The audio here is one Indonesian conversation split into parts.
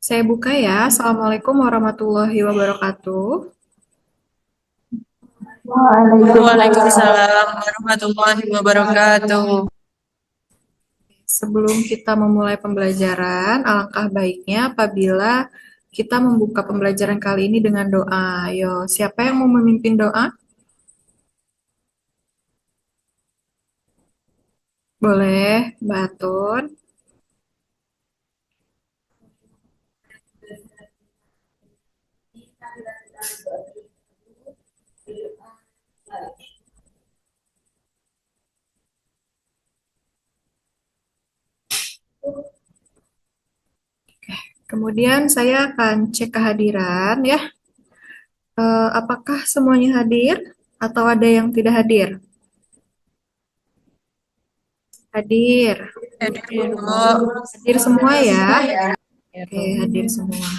Saya buka ya. Assalamualaikum warahmatullahi wabarakatuh. Waalaikumsalam. Waalaikumsalam warahmatullahi wabarakatuh. Sebelum kita memulai pembelajaran, alangkah baiknya apabila kita membuka pembelajaran kali ini dengan doa. Ayo, siapa yang mau memimpin doa? Boleh, Mbak Atun. Kemudian saya akan cek kehadiran ya. Apakah semuanya hadir atau ada yang tidak hadir? Hadir. Hadir, Bu. Hadir semua ya. Oke, hadir semua.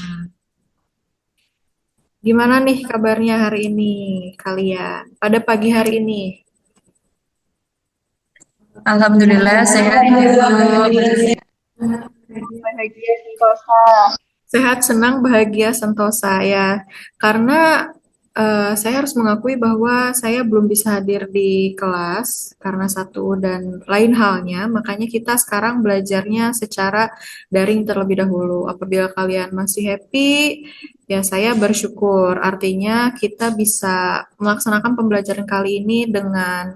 Gimana nih kabarnya hari ini kalian? Pada pagi hari ini? Alhamdulillah sehat, Bu. Bahagia sentosa. Sehat, senang, bahagia, sentosa ya. Karena saya harus mengakui bahwa saya belum bisa hadir di kelas karena satu dan lain halnya, makanya kita sekarang belajarnya secara daring terlebih dahulu. Apabila kalian masih happy, ya saya bersyukur. Artinya kita bisa melaksanakan pembelajaran kali ini dengan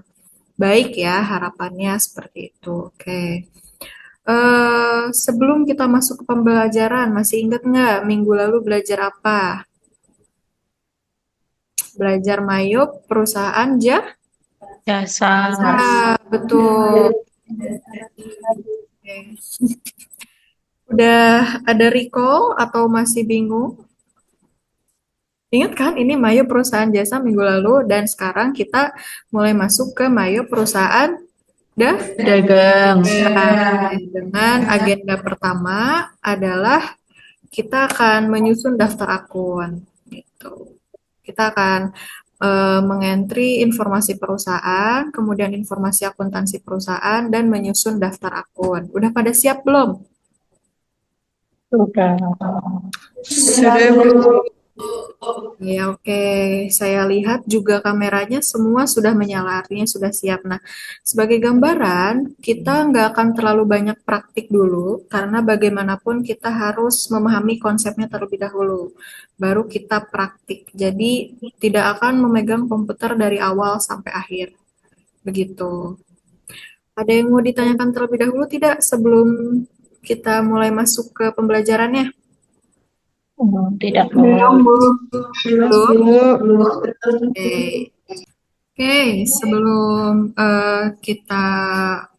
baik ya, harapannya seperti itu. Oke. Sebelum kita masuk ke pembelajaran, masih ingat nggak minggu lalu belajar apa? Belajar Mayop, perusahaan Jasa. betul. Oke. Udah ada recall atau masih bingung? Ingat kan, ini Mayo perusahaan jasa minggu lalu dan sekarang kita mulai masuk ke Mayo perusahaan dah. Dagang. Nah, dengan agenda pertama adalah kita akan menyusun daftar akun. Gitu. Kita akan mengentri informasi perusahaan, kemudian informasi akuntansi perusahaan, dan menyusun daftar akun. Udah pada siap belum? Sudah. Sudah, Bu. Ya, oke. Saya lihat juga kameranya semua sudah menyala, artinya sudah siap. Nah, sebagai gambaran, kita nggak akan terlalu banyak praktik dulu, karena bagaimanapun kita harus memahami konsepnya terlebih dahulu. Baru kita praktik. Jadi, tidak akan memegang komputer dari awal sampai akhir. Begitu. Ada yang mau ditanyakan terlebih dahulu tidak sebelum kita mulai masuk ke pembelajarannya? Tidak Belum, mau. Bu. Belum? Belum, Bu. Oke. Oke, sebelum kita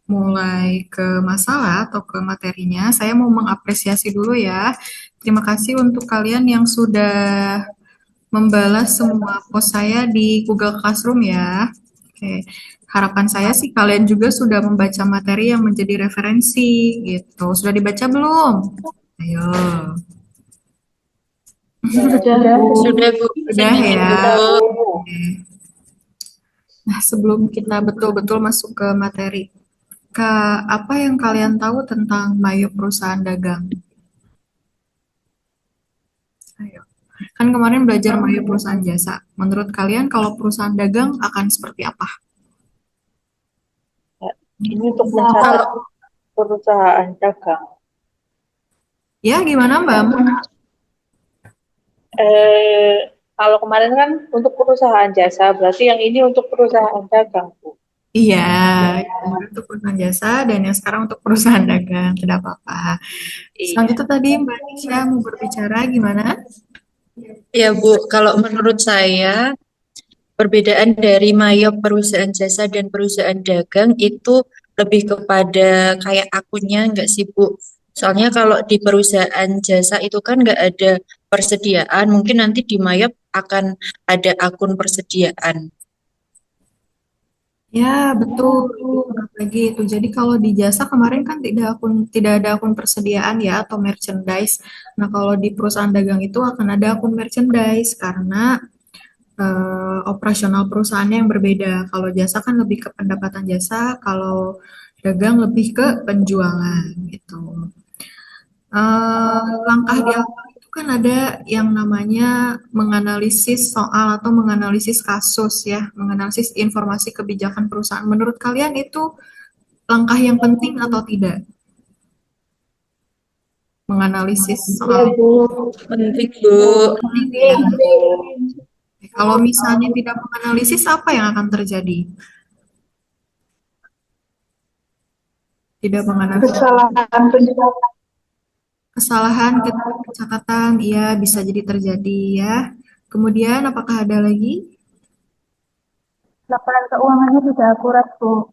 mulai ke masalah atau ke materinya, saya mau mengapresiasi dulu ya. Terima kasih untuk kalian yang sudah membalas semua post saya di Google Classroom ya. Oke, harapan saya sih kalian juga sudah membaca materi yang menjadi referensi gitu. Sudah dibaca belum? Ayo. Sudah, Sudah, Bu. sudah, Bu. Sudah ya. Sudah, Bu. Oke. Nah, sebelum kita betul-betul masuk ke materi, apa yang kalian tahu tentang Mayo perusahaan dagang? Ayo. Kan kemarin belajar Mayo perusahaan jasa. Menurut kalian kalau perusahaan dagang akan seperti apa? Ya, ini untuk mencatat Kalau perusahaan dagang. Ya, gimana Mbak? Eh, Kalau kemarin kan untuk perusahaan jasa, berarti yang ini untuk perusahaan dagang, Bu. Iya, kemarin untuk perusahaan jasa dan yang sekarang untuk perusahaan dagang. Tidak apa-apa. Iya. Selanjutnya tadi Mbak Nisha mau berbicara gimana? ya, Bu, kalau menurut saya perbedaan dari mayop perusahaan jasa dan perusahaan dagang itu lebih kepada kayak akunnya enggak sih, Bu? Soalnya kalau di perusahaan jasa itu kan nggak ada persediaan, mungkin nanti di mayop akan ada akun persediaan. Ya, betul. Lebih lengkap lagi itu. Jadi kalau di jasa kemarin kan tidak ada akun persediaan ya atau merchandise. Nah, kalau di perusahaan dagang itu akan ada akun merchandise karena operasional perusahaannya yang berbeda. Kalau jasa kan lebih ke pendapatan jasa, kalau dagang lebih ke penjualan gitu. Langkah di awal kan ada yang namanya menganalisis soal atau menganalisis kasus ya, menganalisis informasi kebijakan perusahaan. Menurut kalian itu langkah yang penting atau tidak? Menganalisis Iya, soal Bu. Penting, Bu. penting ya. Penting, Bu. Kalau misalnya tidak menganalisis, apa yang akan terjadi? Tidak menganalisis Kesalahan pencatatan. kesalahan ketika pencatatan, iya bisa jadi terjadi ya. Kemudian apakah ada lagi? Laporan keuangannya tidak akurat, Bu.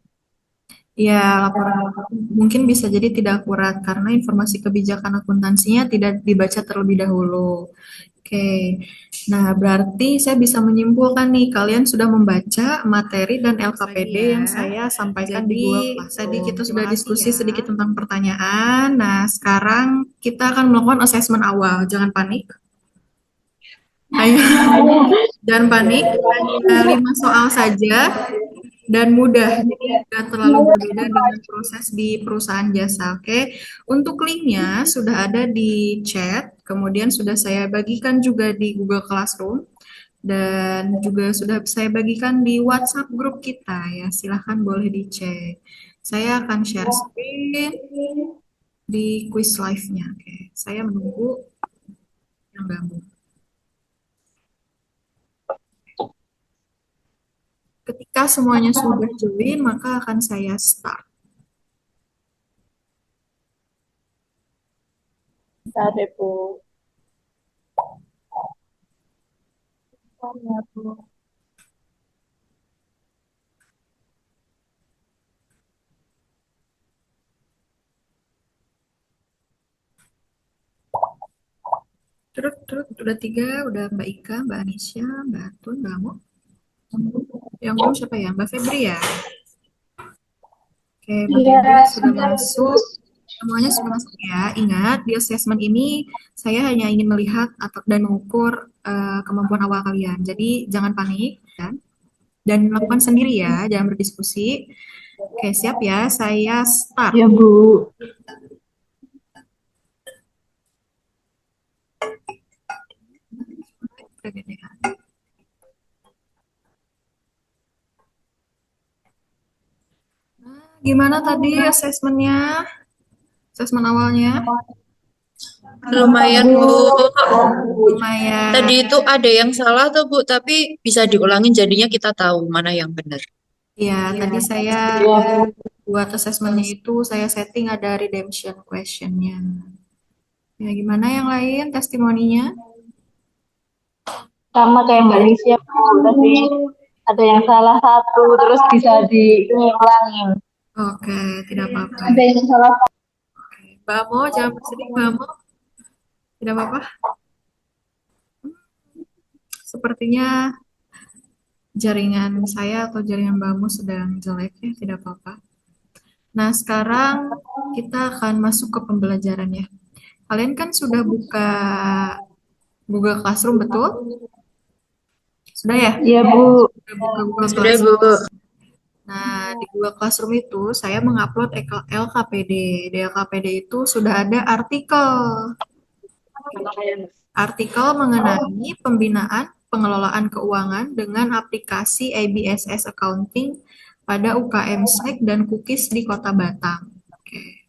Ya, laporan mungkin bisa jadi tidak akurat karena informasi kebijakan akuntansinya tidak dibaca terlebih dahulu. Oke, nah berarti saya bisa menyimpulkan nih, kalian sudah membaca materi dan LKPD yang saya sampaikan di Google Classroom. Tadi kita sudah diskusi sedikit tentang pertanyaan. Nah, sekarang kita akan melakukan assessment awal. Jangan panik. Ayo, jangan panik. Hanya 5 soal saja dan mudah. Jadi tidak terlalu berbeda dengan proses di perusahaan jasa. Oke, untuk linknya sudah ada di chat, kemudian sudah saya bagikan juga di Google Classroom dan juga sudah saya bagikan di WhatsApp grup kita ya. Silahkan boleh dicek. Saya akan share screen di quiz live-nya. Oke, saya menunggu yang gabung. Ketika semuanya sudah join, maka akan saya start. Bentar deh, Bu. Ya, Bu. Terus, udah 3, udah Mbak Ika, Mbak Anisha, Mbak Atun, Mbak Mo. Yang belum siapa ya? Mbak Febri ya? Oke, Mbak Iya, Febri sudah sudah, Bu. masuk. Semuanya sudah masuk ya. Ingat, di assessment ini saya hanya ingin melihat atau dan mengukur kemampuan awal kalian. Jadi jangan panik ya. Dan melakukan sendiri ya, jangan berdiskusi. Oke, siap ya. Saya start. Ya, Bu. Nah, gimana tadi assessmentnya? Assessment awalnya? Lumayan, Bu. Lumayan. Tadi itu ada yang salah tuh, Bu, tapi bisa diulangin jadinya kita tahu mana yang benar. Ya, tadi saya Iya, Bu. buat assessmentnya itu saya setting ada redemption questionnya. Ya, gimana yang lain testimoninya? Sama kayak Mbak Nisya, Bu. Tadi ada yang salah satu, terus bisa diulangin. Oke, tidak apa-apa. Ada yang salah. Mbak Mo, jangan bersedih, Mbak Mo. Tidak apa-apa. Sepertinya jaringan saya atau jaringan Mbak Mo sedang jelek ya, tidak apa-apa. Nah, sekarang kita akan masuk ke pembelajarannya. Kalian kan sudah buka Google Classroom, betul? Sudah ya? Iya, Bu. Sudah buka Google Sudah, Bu. Classroom. Nah, di Google Classroom itu saya mengupload LKPD. Di LKPD itu sudah ada artikel. Artikel mengenai pembinaan pengelolaan keuangan dengan aplikasi ABSS Accounting pada UKM SEK dan Kukis di Kota Batam. Oke.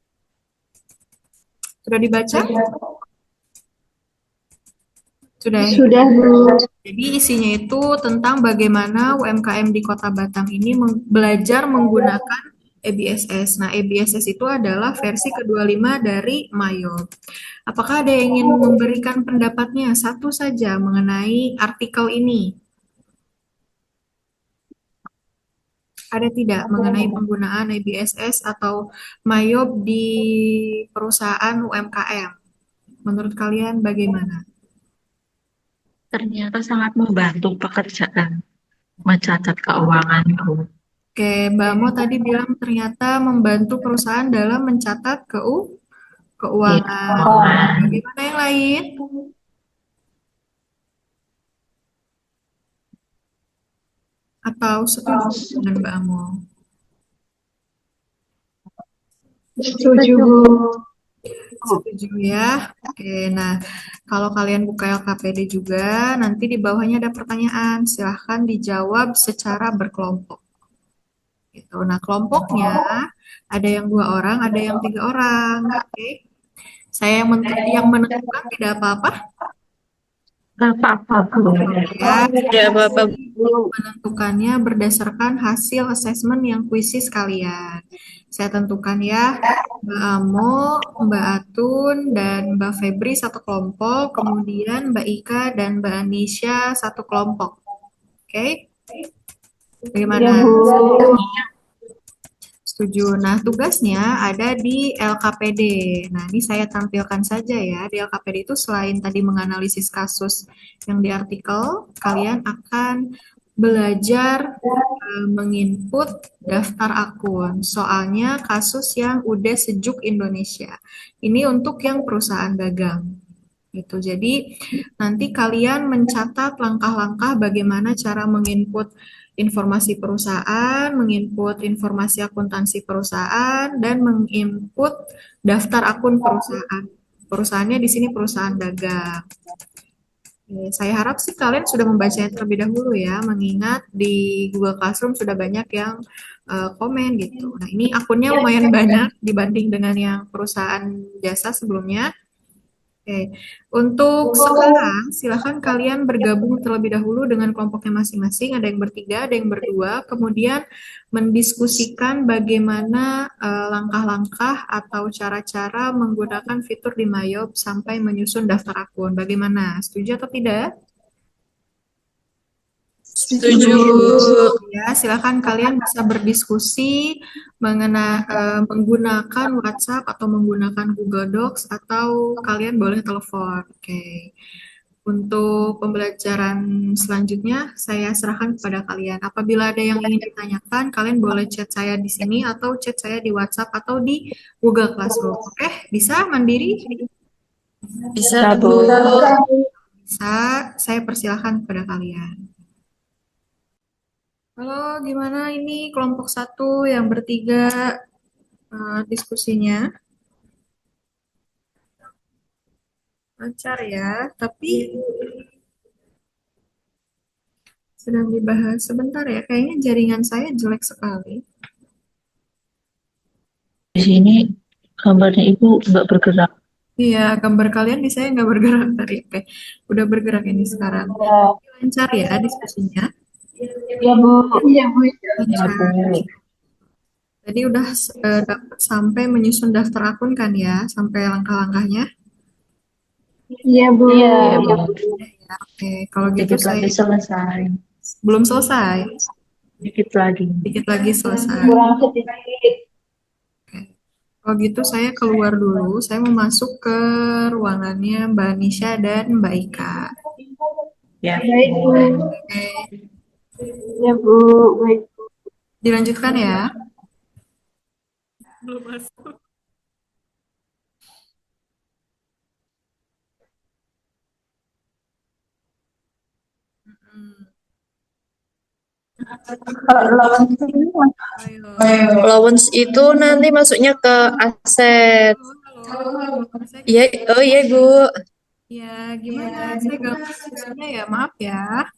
Sudah dibaca? Sudah ya? Sudah, Bu. Jadi isinya itu tentang bagaimana UMKM di Kota Batam ini belajar menggunakan ABSS. Nah, ABSS itu adalah versi ke-25 dari Mayo. Apakah ada yang ingin memberikan pendapatnya satu saja mengenai artikel ini? Ada tidak mengenai penggunaan ABSS atau Mayob di perusahaan UMKM? Menurut kalian bagaimana? Ternyata sangat membantu pekerjaan mencatat keuanganku. Oke, Mbak Mo tadi bilang ternyata membantu perusahaan dalam mencatat Iya, keuangan. keuangan. Bagaimana yang lain? Atau setuju dengan Mbak Mo? Setuju, Bu. Setuju ya. Oke, nah kalau kalian buka LKPD juga, nanti di bawahnya ada pertanyaan. Silahkan dijawab secara berkelompok. Gitu. Nah, kelompoknya ada yang 2 orang, ada yang 3 orang. Oke. Saya yang menentukan tidak apa-apa. Nggak apa-apa, Bu. Ya, Tidak apa-apa. menentukannya berdasarkan hasil asesmen yang kuisis kalian. Saya tentukan ya, Mbak Amo, Mbak Atun, dan Mbak Febri satu kelompok, kemudian Mbak Ika dan Mbak Anisha satu kelompok. Oke, Ya, bagaimana? Bu. Setuju. Nah, tugasnya ada di LKPD. Nah, ini saya tampilkan saja ya. Di LKPD itu selain tadi menganalisis kasus yang di artikel, kalian akan belajar menginput daftar akun. Soalnya kasus yang udah sejuk Indonesia. Ini untuk yang perusahaan dagang. Gitu. Jadi nanti kalian mencatat langkah-langkah bagaimana cara menginput informasi perusahaan, menginput informasi akuntansi perusahaan, dan menginput daftar akun perusahaan. Perusahaannya di sini perusahaan dagang. Saya harap sih kalian sudah membacanya terlebih dahulu ya, mengingat di Google Classroom sudah banyak yang komen gitu. Nah, ini akunnya lumayan banyak dibanding dengan yang perusahaan jasa sebelumnya. Oke, untuk sekarang silahkan kalian bergabung terlebih dahulu dengan kelompoknya masing-masing. Ada yang bertiga, ada yang berdua. Kemudian mendiskusikan bagaimana langkah-langkah atau cara-cara menggunakan fitur di Mayob sampai menyusun daftar akun. Bagaimana? Setuju atau tidak? Setuju, Bu. Ya, silakan kalian bisa berdiskusi menggunakan WhatsApp atau menggunakan Google Docs atau kalian boleh telepon. Oke. Untuk pembelajaran selanjutnya, saya serahkan kepada kalian. Apabila ada yang ingin ditanyakan, kalian boleh chat saya di sini atau chat saya di WhatsApp atau di Google Classroom. Oke, bisa mandiri? Bisa, Ya, Bu. Bu. Bisa, saya persilahkan kepada kalian. Halo, gimana ini kelompok 1 yang bertiga diskusinya? Lancar ya, tapi sedang dibahas sebentar ya. Kayaknya jaringan saya jelek sekali. Di sini gambarnya Ibu nggak bergerak. Iya, gambar kalian di saya nggak bergerak tadi. Oke, udah bergerak ini sekarang. Lancar ya diskusinya? Ya, Bu. Iya, Bu. Ya, Lancar. Bu. Tadi udah dapat sampai menyusun daftar akun kan ya, sampai langkah-langkahnya. Iya, Bu. Iya. Iya, Bu. Oke, kalau gitu Dikit saya lagi selesai. belum selesai. Dikit lagi. Dikit lagi selesai. Kurang sedikit. Oke. Kalau gitu saya keluar dulu. Saya mau masuk ke ruangannya Mbak Nisha dan Mbak Ika. Ya, Baik, Bu. Oke, Ya, Bu. Baik. dilanjutkan ya. Belum masuk. Hmm, Kalau lawan sini, ayo. Allowance itu nanti masuknya ke aset. Halo, halo. Saya Iya, oh iya, Bu. ya gimana? Saya ganggu diskusinya ya, maaf ya.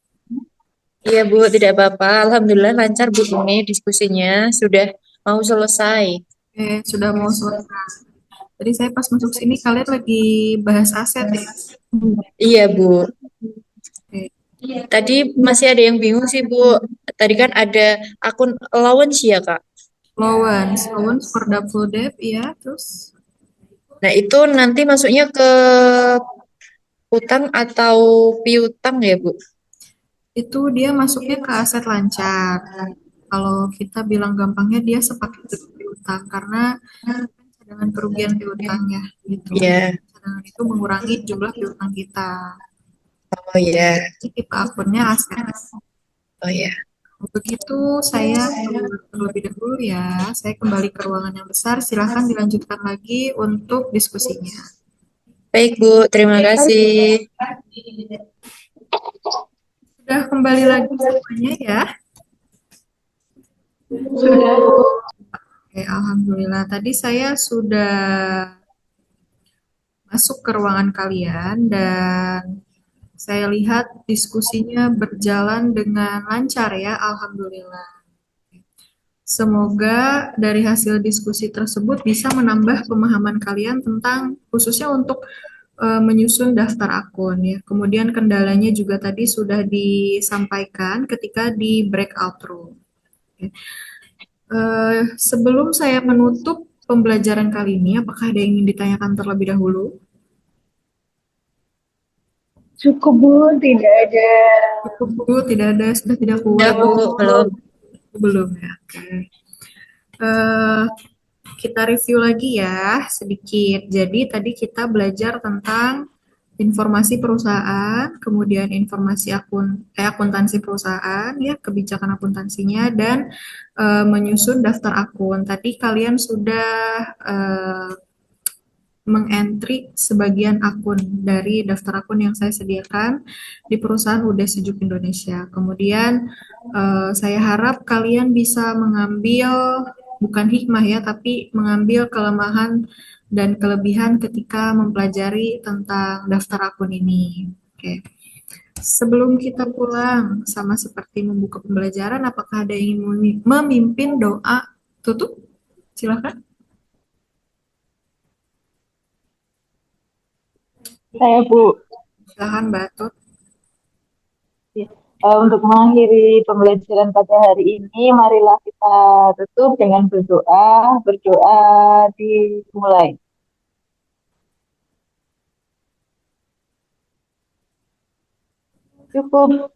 Iya, Bu, tidak apa-apa. Alhamdulillah lancar, Bu, ini diskusinya sudah mau selesai. Oke, sudah mau selesai. Tadi saya pas masuk sini kalian lagi bahas aset ya. Iya, Bu. Oke. Tadi masih ada yang bingung sih, Bu. Tadi kan ada akun allowance ya, Kak. Lowens for double debt ya, terus Nah, itu nanti masuknya ke utang atau piutang ya, Bu? itu dia masuknya ke aset lancar. Kalau kita bilang gampangnya dia sepaket dengan piutang karena cadangan kerugian piutangnya gitu. Iya. Cadangan itu mengurangi jumlah piutang kita. Oh iya. Jadi tipe akunnya aset. Oh iya. Untuk itu saya keluar terlebih dahulu ya. Saya kembali ke ruangan yang besar. Silahkan dilanjutkan lagi untuk diskusinya. Baik, Bu. Terima kasih. Sudah kembali lagi semuanya ya. sudah, Bu. Oke, alhamdulillah. Tadi saya sudah masuk ke ruangan kalian dan saya lihat diskusinya berjalan dengan lancar ya, alhamdulillah. Semoga dari hasil diskusi tersebut bisa menambah pemahaman kalian tentang khususnya untuk menyusun daftar akun ya. Kemudian kendalanya juga tadi sudah disampaikan ketika di breakout room. Sebelum saya menutup pembelajaran kali ini, apakah ada yang ingin ditanyakan terlebih dahulu? Cukup Bu, tidak ada. Cukup Bu, tidak ada, sudah tidak Enggak, kuat. Bu, belum. Belum ya, oke. Eh, kita review lagi ya sedikit. Jadi tadi kita belajar tentang informasi perusahaan, kemudian informasi akuntansi perusahaan ya, kebijakan akuntansinya dan menyusun daftar akun. Tadi kalian sudah mengentry sebagian akun dari daftar akun yang saya sediakan di perusahaan UD Sejuk Indonesia. Kemudian saya harap kalian bisa mengambil bukan hikmah ya, tapi mengambil kelemahan dan kelebihan ketika mempelajari tentang daftar akun ini. Oke. Sebelum kita pulang, sama seperti membuka pembelajaran, apakah ada yang ingin memimpin doa tutup? Silakan. Saya Bu. Silakan Mbak Tut. Untuk mengakhiri pembelajaran pada hari ini, marilah kita tutup dengan berdoa. Berdoa dimulai. Cukup.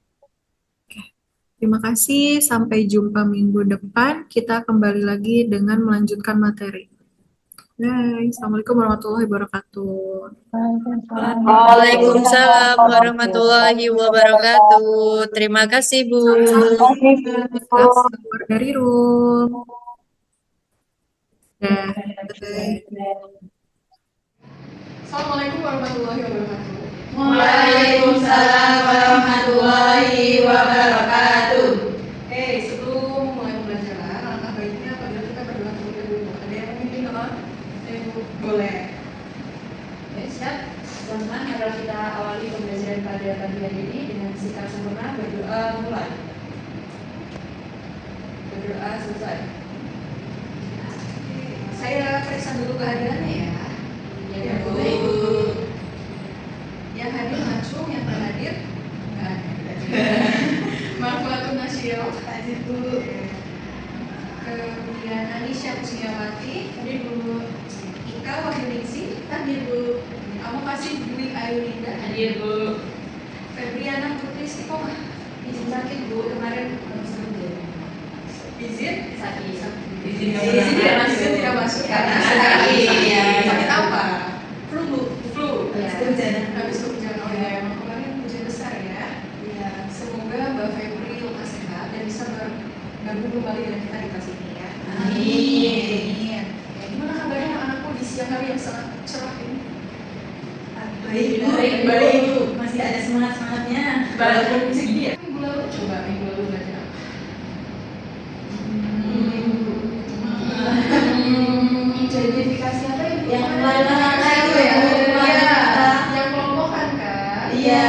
Terima kasih. Sampai jumpa minggu depan. Kita kembali lagi dengan melanjutkan materi. Bye. Assalamualaikum warahmatullahi wabarakatuh. Waalaikumsalam warahmatullahi wabarakatuh. Terima kasih, Bu. Terima kasih Bu. Keluar dari room. Dah. Bye. Assalamualaikum warahmatullahi wabarakatuh. Waalaikumsalam warahmatullahi wabarakatuh. Sebelum mulai pembelajaran, alangkah baiknya apabila kita berdoa terlebih dahulu. Ada yang memimpin doa? Boleh. Siap. Teman-teman, mari kita awali pembelajaran pada pagi hari ini dengan sikap sempurna berdoa mulai. Berdoa selesai. Saya periksa dulu kehadirannya ya. Ya, Bu. Yang hadir langsung, yang tak hadir nggak ada. Mahfulatun Nasyil hadir dulu. Kemudian Anisha Kusniawati hadir dulu. Ika Wahyuningsi hadir dulu. Kamu kasih Dwi Ayulinda Hadir, Bu. Febriana Putri Istiqomah izin sakit Bu kemarin izin Izin tidak masuk karena sakit apa? Flu. Habis hujan. Oh ya, emang kemarin hujan besar ya. Iya. Semoga Mbak Febri lekas sehat dan bisa bergabung kembali dengan kita di kelas ini ya. Amin. Ya, gimana kabarnya anak-anakku di siang hari yang sangat cerah ini? Baik, Bu. Masih ada semangat-semangatnya. Walaupun segini ya. Minggu lalu belajar apa? Identifikasi apa ya? Bu? Yang kemarin itu ya, Bu. Iya, yang kelompokan kan? Iya.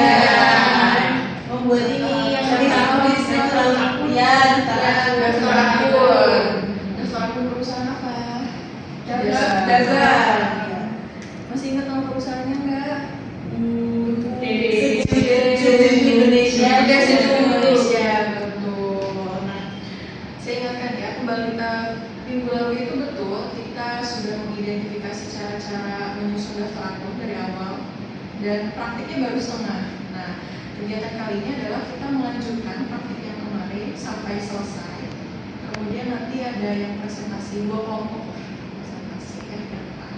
Membuat ini yang tadi aku di daftar akun ya, Daftar akun. Daftar akun perusahaan apa? Dagang. Masih ingat nama perusahaannya nggak? Indonesia. Indonesia, betul. Nah, saya ingatkan ya, kembali minggu lalu itu betul kita sudah mengidentifikasi cara-cara menyusun daftar akun dari awal dan praktiknya baru setengah. Nah, kegiatan kali ini adalah kita melanjutkan praktik yang kemarin sampai selesai. Kemudian nanti ada yang presentasi 2 kelompok presentasi yang ke depan.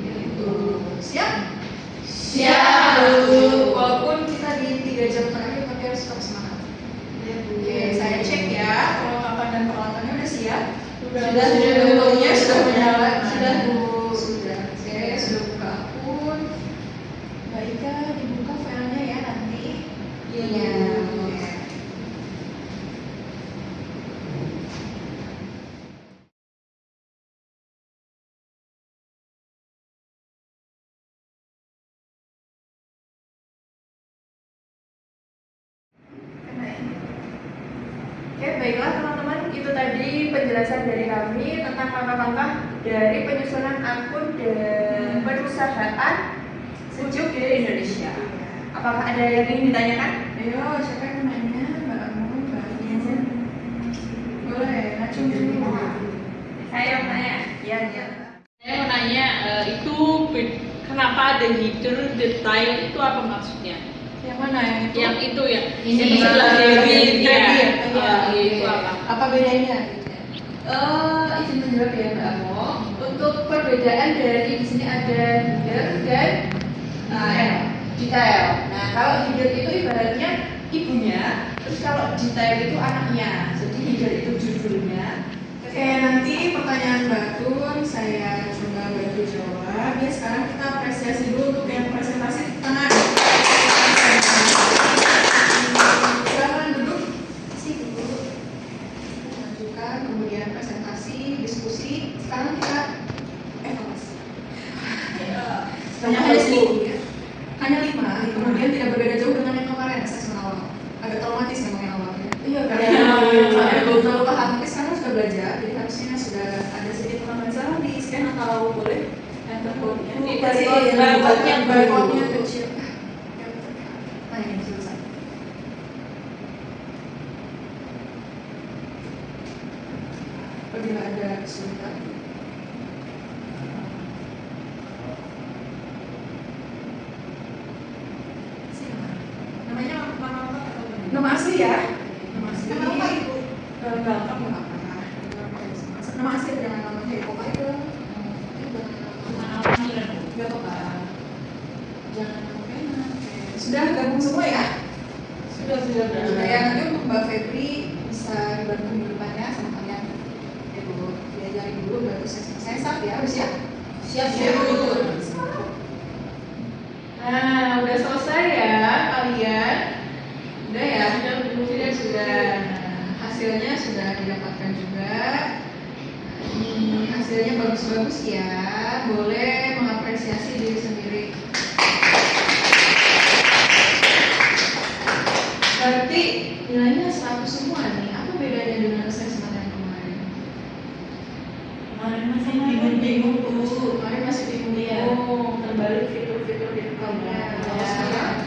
Gitu. Siap? Siap, Bu. Walaupun kita di 3 jam terakhir tapi harus tetap semangat. Oke, saya cek ya perlengkapan dan peralatannya udah siap. Sudah sudah menyala. Sudah Bu. Sudah. Oke, sudah buka akun. Mbak Ika dibuka filenya ya nanti. Iya. baiklah teman-teman, itu tadi penjelasan dari kami tentang langkah-langkah dari penyusunan akun dan perusahaan sejuk di Indonesia. Apakah ada yang ingin ditanyakan? Ayo, siapa yang mau nanya? Mbak Amun, Mbak Amun. Boleh, ngacung dulu. Saya mau nanya. Iya. Saya mau nanya, itu kenapa ada header detail itu apa maksudnya? Yang mana yang itu? Yang itu ya, Ini yang sebelah kiri ya. itu apa? Apa bedanya? Izin menjawab ya Mbak Amo. Untuk perbedaan dari di sini ada header dan detail. Nah, kalau header itu ibaratnya ibunya, terus kalau detail itu anaknya. Jadi header itu judulnya. Oke, nanti pertanyaan Mbak Tun saya coba bantu jawab. Ya, sekarang kita apresiasi dulu untuk yang presentasi tengah. Silakan duduk. Lanjutkan, kemudian presentasi, diskusi. Sekarang kita evaluasi. Hanya 10 ya. Hanya 5. Kemudian tidak berbeda jauh dengan yang kemarin asesmen awal. Agak traumatis memang yang awalnya. Iya, karena belum terlalu paham. Tapi sekarang sudah belajar, jadi harusnya sudah ada sedikit pengalaman. Sekarang di scan atau boleh handphone-nya? Barcode-nya kecil. Nah, ini selesai. Apabila ada kesulitan. Namanya nama apa? Nama asli ya? Nama asli. Nama apa Ibu? Gampang nggak apa-apa. Nama asli dengan namanya Eko Michael. Nggak apa-apa. Jangan nama pena. Sudah gabung semua ya? Sudah. Ya, nanti untuk Mbak Febri bisa dibantu di depannya sama kalian. Ya Bu, diajarin dulu baru saya start ya, habis ya? Siap. Nah, udah selesai ya kalian? Udah ya? Sudah. Nah, hasilnya sudah didapatkan juga. Ini hasilnya bagus-bagus ya. Boleh mengapresiasi diri sendiri. Berarti nilainya 100 semua nih. Apa bedanya dengan asesmen yang kemarin? Kemarin masih bingung-bingung Bu. Kemarin masih bingung-bingung. Terbalik fitur-fitur di depannya. Kalau sekarang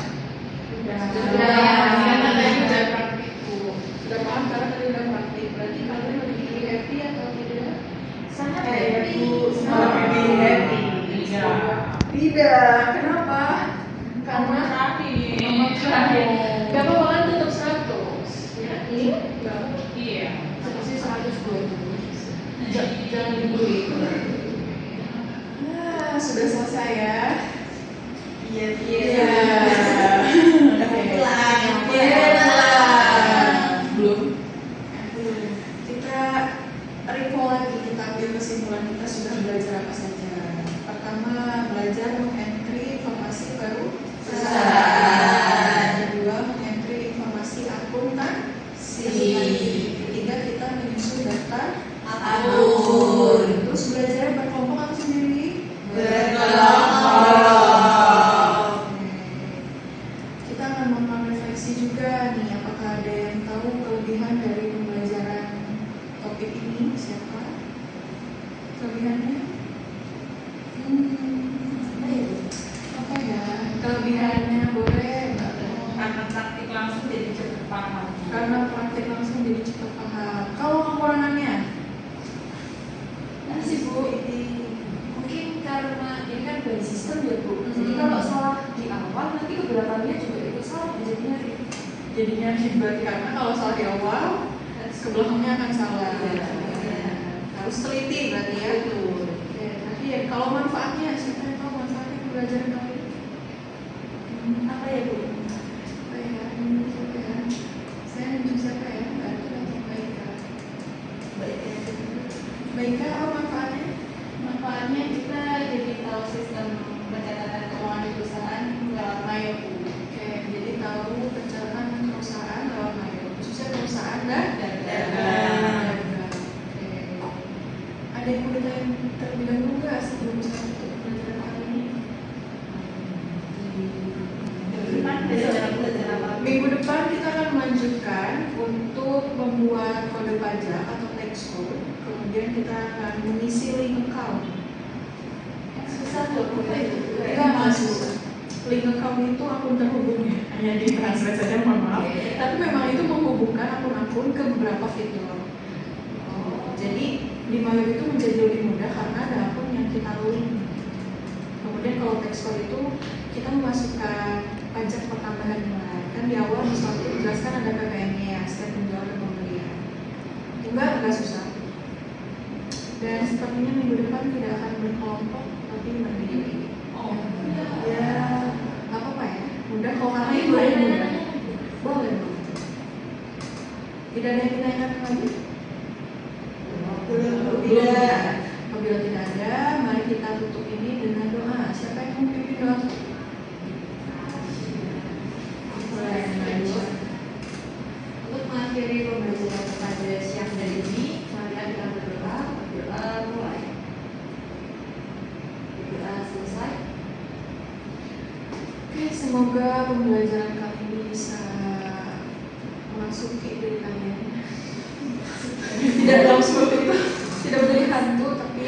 udah praktik Bu. Sudah paham karena tadi udah praktik. Berarti kalian lebih happy atau tidak? Sangat happy. Lebih happy. Tidak. Kenapa? Karena gak apa-apa kan tetap 100 ya? Iya. Seperti 120. Jangan dibully. Nah, sudah selesai ya? Iya. Belum. Kita recall lagi, kita ambil kesimpulan kita sudah belajar apa saja. Pertama, belajar meng-entry informasi perusahaan. Kedua, meng-entry informasi akuntansi. Ketiga, kita menyusun daftar akun. Terus belajar berkelompok atau sendiri? Berkelompok. Kita akan melakukan refleksi juga nih, apakah ada yang tahu kelebihan dari pembelajaran topik ini? Siapa? Kelebihannya? Apa ya? Kelebihannya boleh Mbak? Karena praktik langsung jadi cepat paham. Karena praktik langsung jadi cepat paham. Kalau kekurangannya? Nanti sih Bu, mungkin karena ini kan by system ya Bu. Jadi kalau salah di awal nanti kebelakangnya juga ikut salah, Jadinya berarti karena kalau salah di awal, sebelumnya akan salah. Harus teliti berarti ya. Oke, tapi ya kalau manfaatnya, siapa yang tahu manfaatnya pembelajaran kali ini? Apa ya Bu? Apa ya? Siapa ya? Saya nunjuk siapa ya? Mbak Ati atau Mbak Ika? Mbak Ika, apa manfaatnya? manfaatnya kita jadi tahu sistem pencatatan keuangan di perusahaan lewat Mayo Bu. Oke, jadi tahu pencatatan perusahaan lewat Mayo, khususnya perusahaan dagang. Oke. Ada yang mau ditanya terlebih dahulu nggak sebelum saya tutup pembelajaran kali ini? Minggu depan kita akan melanjutkan untuk membuat kode pajak atau tax code, kemudian kita akan mengisi link account. Susah tuh, Tidak masuk. Link account itu akun terhubung ya, hanya di translate saja, mohon maaf. Tapi memang itu menghubungkan akun-akun ke beberapa fitur. Jadi di Mayo itu menjadi lebih mudah karena ada akun yang kita link. Kemudian kalau tax code itu kita memasukkan pajak pertambahan nilai. Kan di awal di slide itu dijelaskan ada PPN-nya, setiap penjualan dan pembelian. Enggak susah. Dan sepertinya minggu depan tidak akan berkelompok, tapi mandiri. Ya, nggak apa-apa ya. Mudah kalau karena itu yang mudah. Boleh. Tidak ada yang ditanyakan lagi? Tidak. Apabila tidak ada, mari kita tutup ini dengan doa. Siapa yang mau pimpin doa? Untuk mengakhiri pembelajaran pada siang hari ini, mari kita berdoa. Berdoa mulai. Berdoa selesai. Oke, semoga pembelajaran kali ini bisa memasuki diri kalian. Tidak dalam seperti itu, tidak menjadi hantu, tapi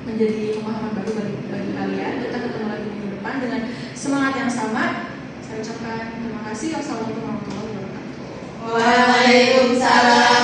menjadi pemahaman baru bagi kalian. Kita ketemu lagi minggu depan dengan semangat yang sama. Saya ucapkan terima kasih. Wassalamualaikum warahmatullahi wabarakatuh. Waalaikumsalam.